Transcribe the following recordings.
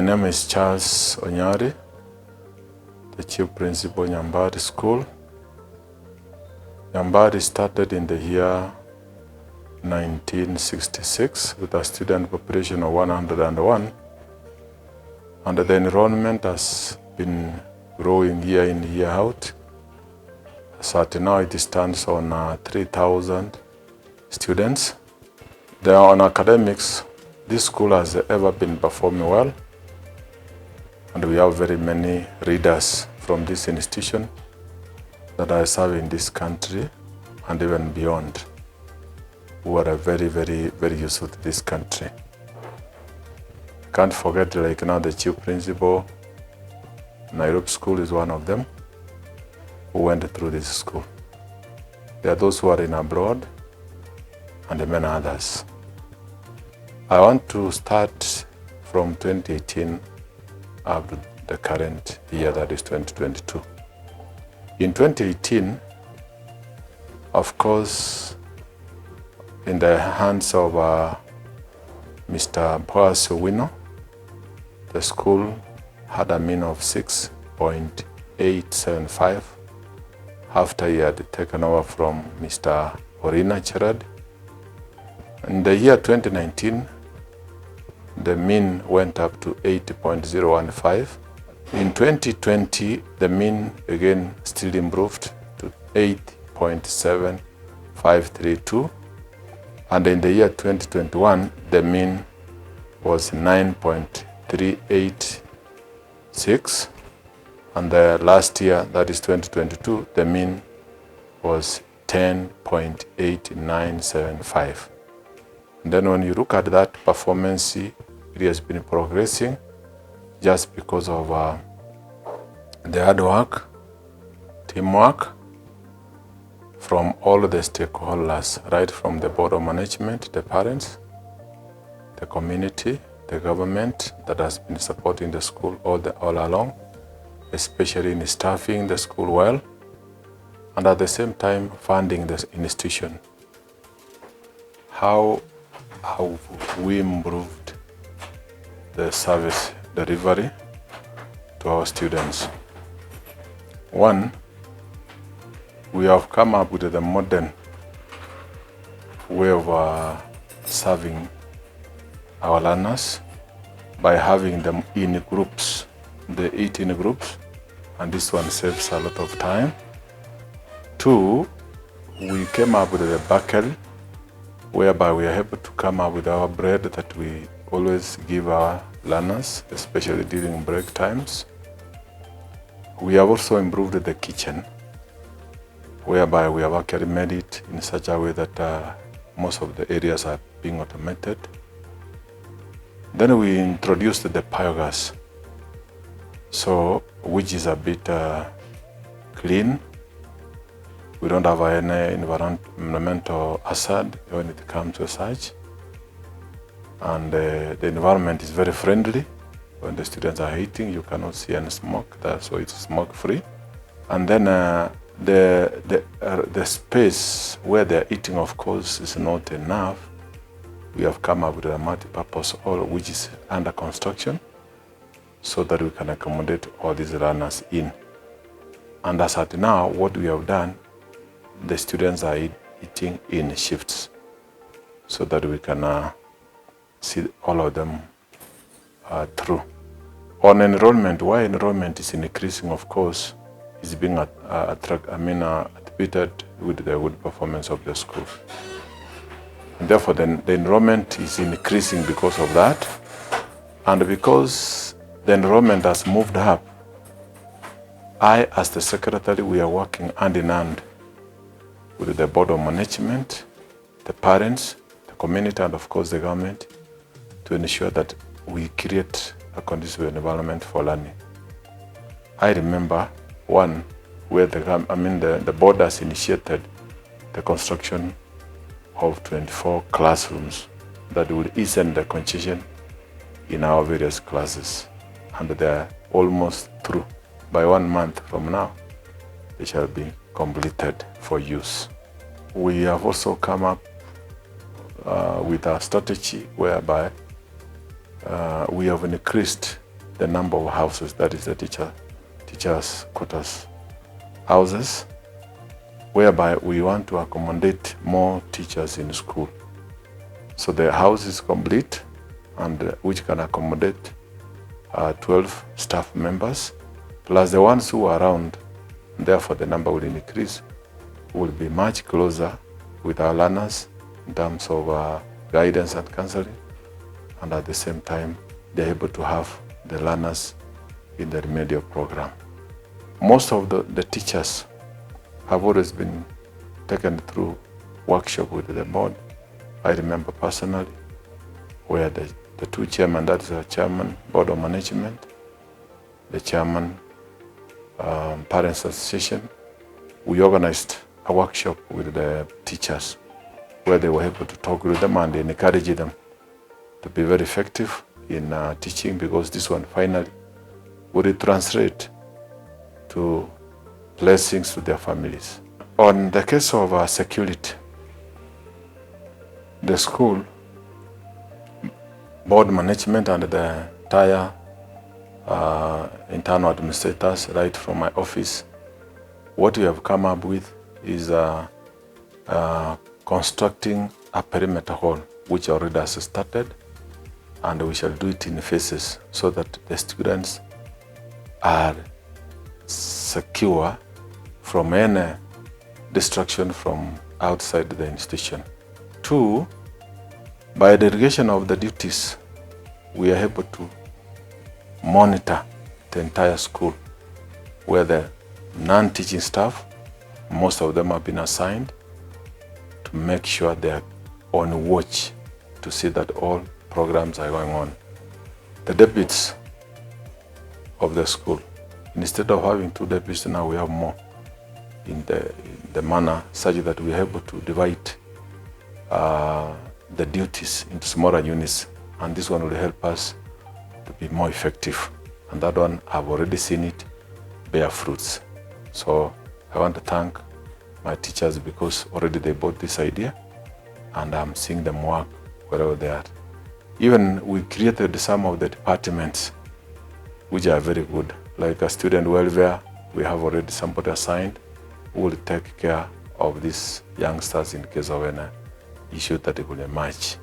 name is Charles Onyari, the Chief Principal, Nyambaria School. Nyambaria started in the year 1966 with a student population of 101, and the enrollment has been growing year in, year out. So at now it stands on 3,000 students. On academics, this school has ever been performing well, and we have very many readers from this institution that are serving this country and even beyond, who are very, very, very useful to this country. Can't forget, like now, the Chief Principal, Nairobi School is one of them who went through this school. There are those who are in abroad and many others. I want to start from 2018 up to the current year, that is 2022. In 2018, of course, in the hands of Mr. Boaz Owino, the school had a mean of 6.875 after he had taken over from Mr. Orina Cherad. In the year 2019, the mean went up to 8.015. In 2020, the mean again still improved to 8.7532. And in the year 2021, the mean was 9.386. And the last year, that is 2022, the mean was 10.8975. And then when you look at that performance, it has been progressing just because of the hard work, teamwork from all the stakeholders, right from the board of management, the parents, the community, the government that has been supporting the school all along, especially in staffing the school well, and at the same time funding the institution. How have we improved the service delivery to our students? One, we have come up with the modern way of serving our learners by having them in groups, the 18 groups, and this one saves a lot of time. Two, we came up with the bakery, whereby we are able to come up with our bread that we always give our learners, especially during break times. We have also improved the kitchen, whereby we have actually made it in such a way that most of the areas are being automated. Then we introduced the biogas, which is a bit clean. We don't have any environmental hazard when it comes to such. And the environment is very friendly. When the students are eating, you cannot see any smoke, so it's smoke free. And then the space where they're eating, of course, is not enough. We have come up with a multi-purpose hall which is under construction, so that we can accommodate all these learners in. And as at now, what we have done, the students are eating in shifts, so that we can see all of them through. On enrollment, why enrollment is increasing, of course, is being attributed with the good performance of the school. And therefore, the enrollment is increasing because of that. And because the enrollment has moved up, I, as the secretary, we are working hand in hand with the board of management, the parents, the community, and of course the government, to ensure that we create a conducive environment for learning. I remember one where the board has initiated the construction of 24 classrooms that will ease the congestion in our various classes, and they are almost through. By 1 month from now, they shall be completed for use. We have also come up with a strategy whereby we have increased the number of houses, that is the teachers' quarters houses, whereby we want to accommodate more teachers in school. So the house is complete, and which can accommodate 12 staff members, plus the ones who are around. Therefore, the number will increase. Will be much closer with our learners in terms of guidance and counseling, and at the same time, they're able to have the learners in the remedial program. Most of the teachers have always been taken through workshop with the board. I remember personally where the two chairmen, that is the chairman, board of management, the chairman, parents association, we organized a workshop with the teachers where they were able to talk with them and encourage them to be very effective in teaching, because this one finally would translate to blessings to their families. On the case of security, the school, board management and the entire internal administrators, right from my office, what we have come up with is constructing a perimeter wall, which already has started, and we shall do it in phases so that the students are secure from any distraction from outside the institution. 2, by the delegation of the duties, we are able to monitor the entire school, where the non-teaching staff, most of them have been assigned to make sure they are on watch to see that all programs are going on. The deputies of the school, instead of having 2 deputies, now we have more in the manner such that we are able to divide the duties into smaller units, and this one will help us to be more effective. And that one, I've already seen it bear fruits. So I want to thank my teachers, because already they bought this idea and I'm seeing them work wherever they are. Even we created some of the departments which are very good, like a student welfare. We have already somebody assigned who will take care of these youngsters in case of any issue that will emerge.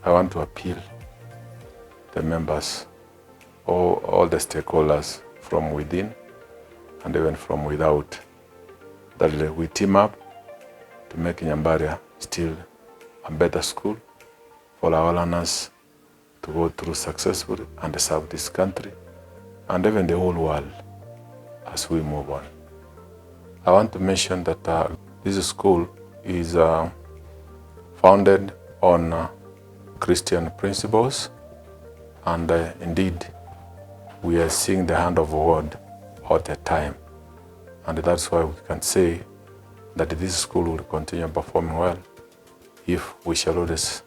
I want to appeal the members, all the stakeholders from within and even from without, that we team up to make Nyambaria still a better school for our learners to go through successfully and serve this country and even the whole world as we move on. I want to mention that this school is founded on Christian principles, and indeed we are seeing the hand of God all the time, and that's why we can say that this school will continue performing well if we shall always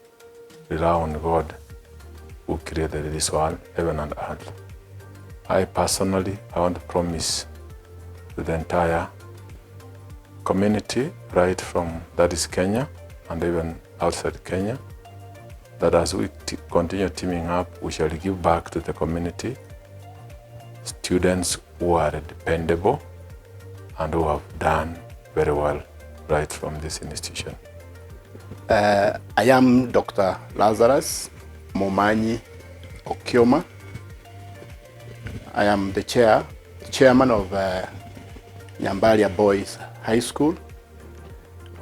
rely on God who created this world, heaven and earth. I personally, I want to promise to the entire community, right from that is Kenya and even outside Kenya, that as we continue teaming up, we shall give back to the community students who are dependable and who have done very well right from this institution. I am Dr. Lazarus Momanyi Okioma. I am the chairman of Nyambaria Boys High School,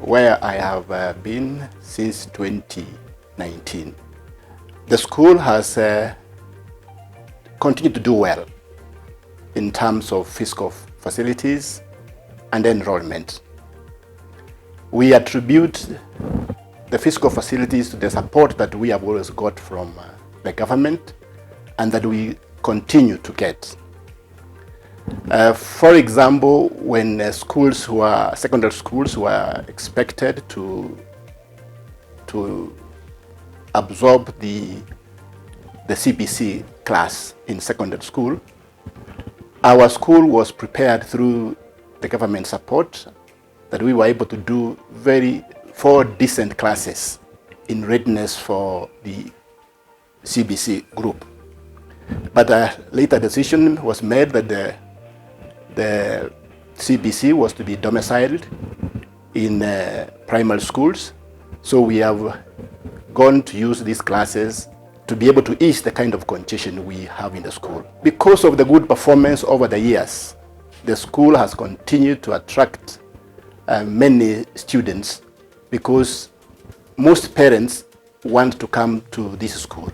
where I have been since 2019. The school has continued to do well in terms of physical facilities and enrollment. We attribute the physical facilities to the support that we have always got from the government and that we continue to get. For example, when secondary schools were expected to absorb the CBC class in secondary school, our school was prepared through the government support that we were able to do 4 decent classes in readiness for the CBC group. But a later decision was made that the CBC was to be domiciled in primary schools. So we have gone to use these classes to be able to ease the kind of congestion we have in the school. Because of the good performance over the years, the school has continued to attract many students because most parents want to come to this school.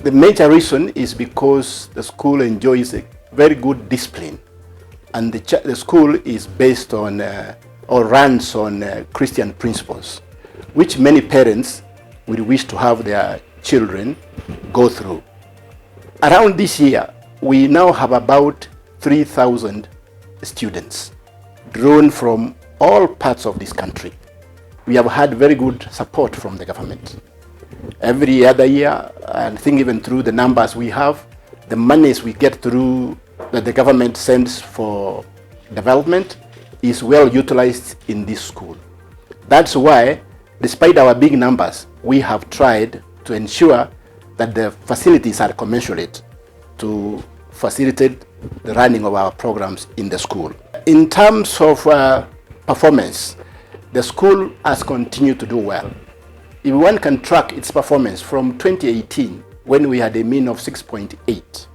The major reason is because the school enjoys a very good discipline, and the school is based on or runs on Christian principles, which many parents will wish to have their children go through. Around this year, we now have about 3,000 students drawn from all parts of this country. We have had very good support from the government. Every other year, I think even through the numbers we have, the monies we get through that the government sends for development is well utilized in this school. That's why, despite our big numbers, we have tried to ensure that the facilities are commensurate to facilitate the running of our programs in the school. In terms of performance, the school has continued to do well. If one can track its performance from 2018, when we had a mean of 6.8,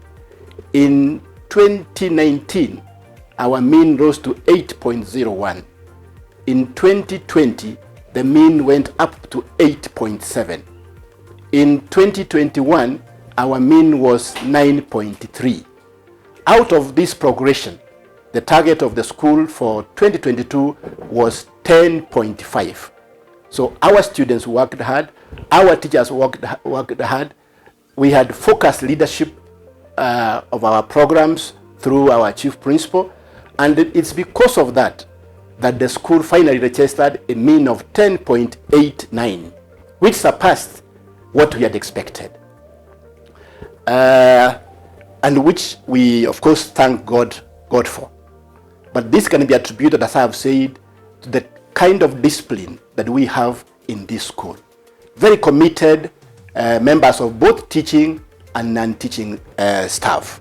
in 2019, our mean rose to 8.01. In 2020, the mean went up to 8.7. In 2021, our mean was 9.3. Out of this progression, the target of the school for 2022 was 10.5. So our students worked hard, our teachers worked hard. We had focused leadership of our programs through our chief principal, and it's because of that that the school finally registered a mean of 10.89, which surpassed what we had expected. And which we, of course, thank God for. But this can be attributed, as I have said, to the kind of discipline that we have in this school. Very committed members of both teaching and non-teaching staff.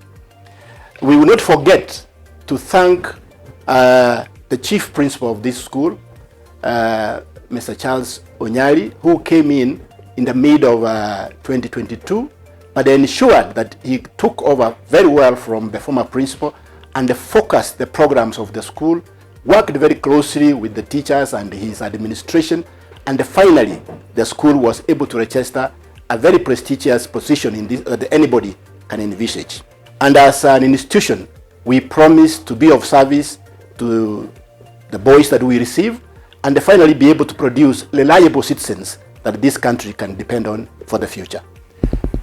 We will not forget to thank the chief principal of this school, Mr. Charles Onyari, who came in the mid of 2022, but ensured that he took over very well from the former principal and focused the programs of the school, worked very closely with the teachers and his administration, and finally the school was able to register a very prestigious position in this that anybody can envisage. And as an institution, we promise to be of service to the boys that we receive, and finally be able to produce reliable citizens that this country can depend on for the future.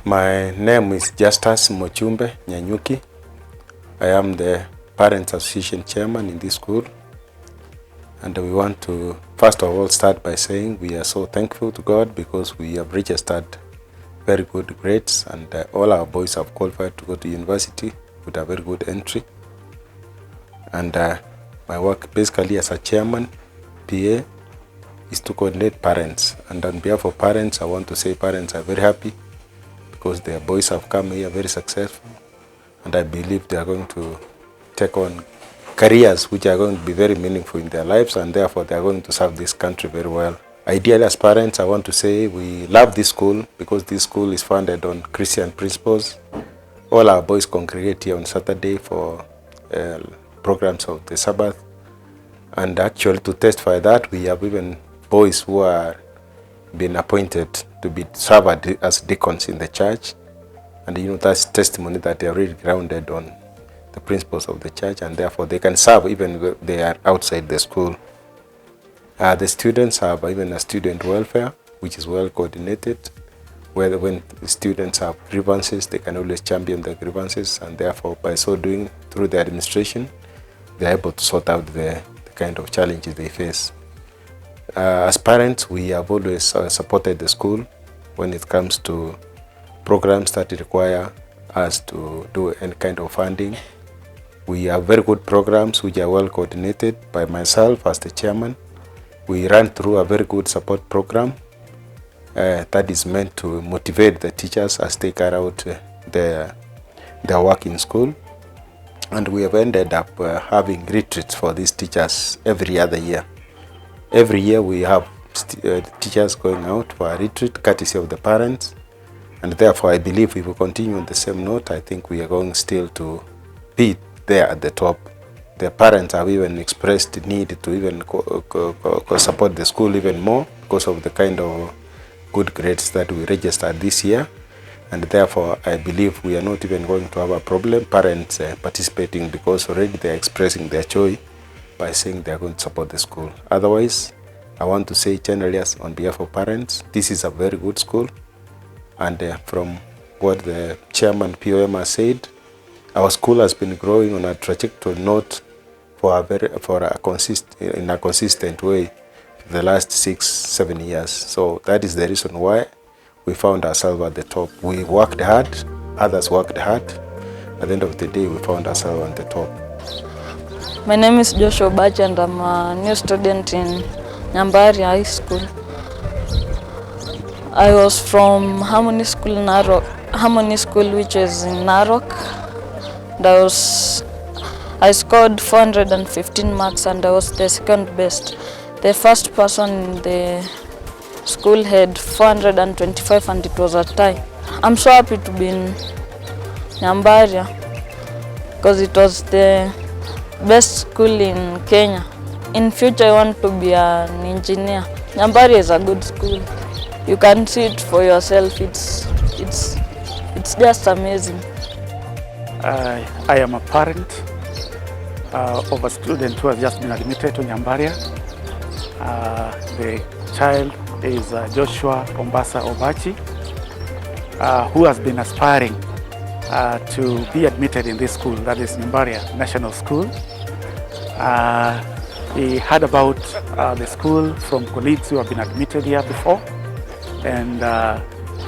My name is Justus Mochumbe Nyanyuki. I am the Parents Association Chairman in this school. And we want to, first of all, start by saying we are so thankful to God because we have registered very good grades, and all our boys have qualified to go to university with a very good entry. And my work basically as a chairman, PA, is to coordinate parents. And on behalf of parents, I want to say parents are very happy because their boys have come here very successful, and I believe they are going to take on careers which are going to be very meaningful in their lives, and therefore they are going to serve this country very well. Ideally, as parents, I want to say we love this school because this school is founded on Christian principles. All our boys congregate here on Saturday for programs of the Sabbath, and actually to testify that, we have even boys who are been appointed to be served as deacons in the church, and that's testimony that they are really grounded on the principles of the church, and therefore they can serve even when they are outside the school. The students have even a student welfare, which is well coordinated, where when the students have grievances, they can always champion their grievances, and therefore by so doing, through the administration, they are able to sort out the kind of challenges they face. As parents, we have always supported the school when it comes to programs that require us to do any kind of funding. We have very good programs which are well coordinated by myself as the chairman. We run through a very good support program that is meant to motivate the teachers as they carry out their work in school. And we have ended up having retreats for these teachers every other year. Every year we have teachers going out for a retreat courtesy of the parents, and therefore I believe if we continue on the same note, I think we are going still to be there at the top. The parents have even expressed the need to even support the school even more because of the kind of good grades that we registered this year. And therefore, I believe we are not even going to have a problem, parents participating, because already they are expressing their joy by saying they are going to support the school. Otherwise, I want to say generally as on behalf of parents, this is a very good school. And from what the chairman POM has said, our school has been growing on a trajectory note in a consistent way for the last 6-7 years. So that is the reason why we found ourselves at the top. We worked hard, others worked hard. At the end of the day, we found ourselves at the top. My name is Joshua Bach and I'm a new student in Nyambaria High School. I was from Harmony School, which is in Narok. I scored 415 marks and I was the second best. The first person in the school had 425 and it was a tie. I'm so happy to be in Nyambaria because it was the best school in Kenya. In future I want to be an engineer. Nyambaria is a good school. You can see it for yourself. It's just amazing. I am a parent of a student who has just been admitted to Nyambaria. The child is Joshua Ombasa Obachi, who has been aspiring to be admitted in this school, that is Nyambaria National School. He heard about the school from colleagues who have been admitted here before, and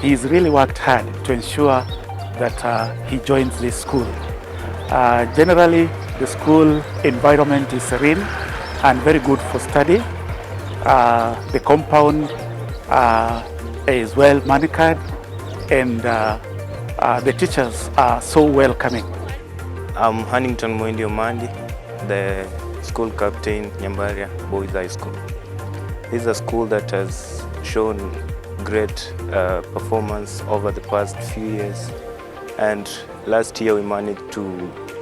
he's really worked hard to ensure that he joins this school. Generally, the school environment is serene and very good for study. The compound is well manicured, and the teachers are so welcoming. I'm Huntington Mwendi Omandi, the school captain Nyambaria Boys High School. This is a school that has shown great performance over the past few years, and last year we managed to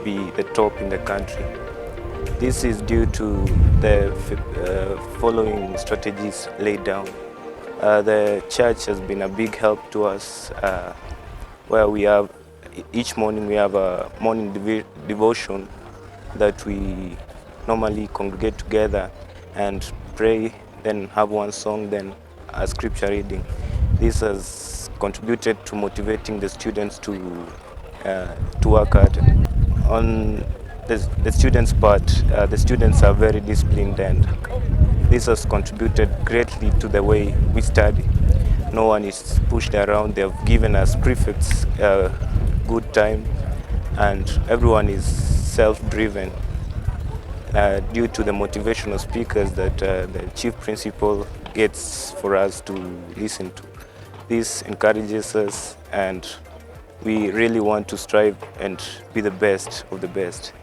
be the top in the country. This is due to the following strategies laid down. The church has been a big help to us, where we have each morning we have a morning devotion that we normally congregate together and pray, then have one song, then a scripture reading. This has contributed to motivating the students to work hard. On the students' part, the students are very disciplined, and this has contributed greatly to the way we study. No one is pushed around. They have given us prefects good time, and everyone is self-driven due to the motivational speakers that the chief principal gets for us to listen to. This encourages us, and we really want to strive and be the best of the best.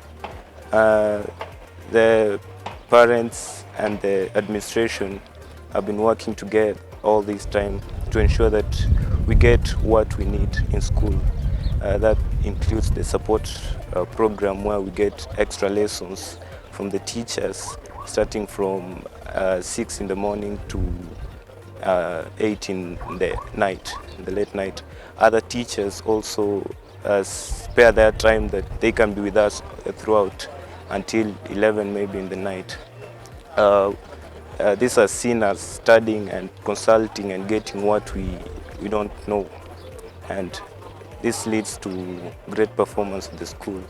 The parents and the administration have been working together all this time to ensure that we get what we need in school. That includes the support program, where we get extra lessons from the teachers, starting from 6 in the morning to 8 in the night, in the late night. Other teachers also spare their time that they can be with us throughout until 11 maybe in the night. This has seen us studying and consulting and getting what we don't know, and this leads to great performance of the school.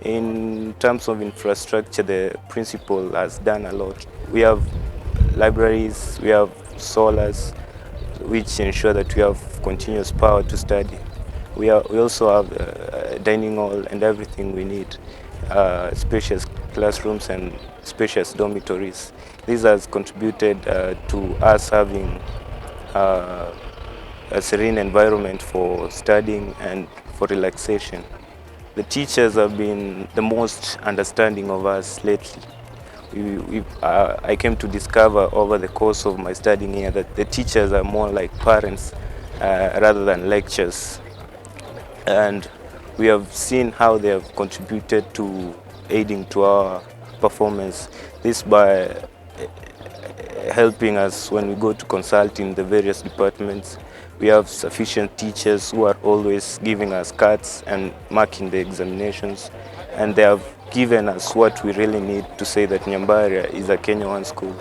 In terms of infrastructure, the principal has done a lot. We have libraries, we have solars, which ensure that we have continuous power to study. We also have a dining hall and everything we need, spacious classrooms and spacious dormitories. This has contributed to us having a serene environment for studying and for relaxation. The teachers have been the most understanding of us lately. I came to discover over the course of my studying here that the teachers are more like parents rather than lectures. And we have seen how they have contributed to aiding to our performance. This by helping us when we go to consult in the various departments. We have sufficient teachers who are always giving us cards and marking the examinations, and they have given us what we really need to say that Nyambaria is a Kenya 1 school.